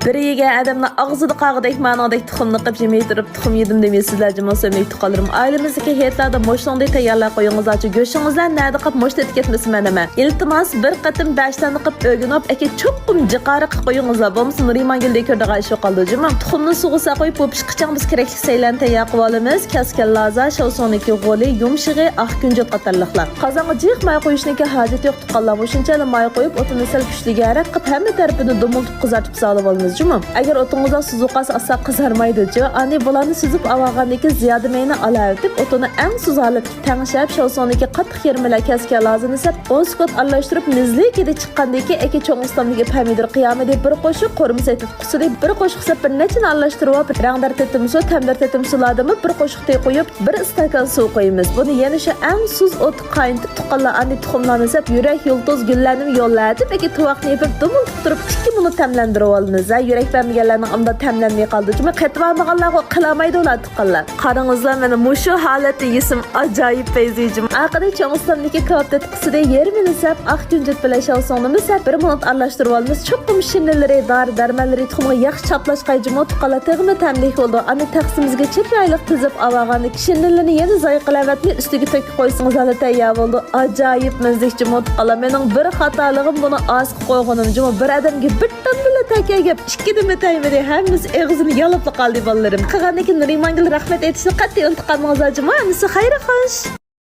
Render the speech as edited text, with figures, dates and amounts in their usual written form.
Bir yegan adamning og'zida qag'idek ma'nodek tuxumni qilib yemay turib tuxum yedim demaysizlar jimo'samay tuqalarim. Oilamizdagi heyetlarda mo'shlandek tayyorlab qo'yingizlar. Go'shingizlar nada qilib mo'shta etketmesin menama. Iltimos bir qatim 5 tani qilib o'ginib, aka cho'qqum jiqari qilib qo'yingizlar. Bo'lmasa Nurimangildek ko'rdigan ish qoldi jimim. Tuxumni suvga qo'yib popishqichang biz kerakli saylan tayyor qilib olamiz. Kaskan laza, shovsoniki g'oli, yumshig'i, oq kunjut qatorliqlar. Qozonga jiq may qo'yishniki hojat yo'q tuqqanlar. Shunchalik may qo'yib o'tini sal kuchliga araq qilib hamma tarafini dumultib qizartib solib olamiz jimim. Agar o'tingizda suzuqasi asa qizarmaydi-chi, ani bularni suzib avag'andagi ziyoda mayni olavitib, o'tini eng suz holatga tangshab, shovsoniki qattiq yermalar kaskan lazini sab, 10 sekund aralashtirib, mizlikida chiqqandagi aka cho'ng ustamdagi pomidor qiyomida bir qo'shiq qo'rmis etib qusidi, bir qo'shiq sab bir nechini aralashtirib, rangdar tetim suv, tamdar tetim suladimi bir qo'shiqday qo'yib, bir stakan suv qo'yamiz. Buni yana shu eng suz o't qaynatib tuqqanlar ani tuxumlarni sab, yurak yulduz gullarni yollatib, aka tuvoqni yepib, dumultib turib 2 minut tamlantirib olamiz. Yurak vermeyenlerinin anda temlenmeye kaldı. Çünkü ketvanlıqallarga qilamaydi ular tuqqanlar. Qarangizlar, mana mushu holatda yesim ajoyib peyzajim. Aqida cho'ng'istamdagi kebab tetqisida yermini sab, oq kunjut bilan shovsonimiz sab 1 minut aralashtirib olamiz. Cho'qqum shinnilari, darmanlari tuxumga yaxshi chaplashqayjimo tuqqanlar teg'mi tamlik bo'ldi. Ana taqsimizga chirayliq tizib avag'anlik shinnillarni yana zoyqalavatni ustiga to'kib qo'ysangiz hali tayyor bo'ldi. Ajoyib mazziqjimo tuqqanlar. Mening bir xatoligim buni oz qo'yganim. Bir odamga bittan bila takagab 2 dimi taymadi. Hammasi og'zini yalab qoldi bolalarım. Qilgandagi Nurimangil rahmat aytishni qat'iy unutqanmizlar. Juma, xayr xo'sh.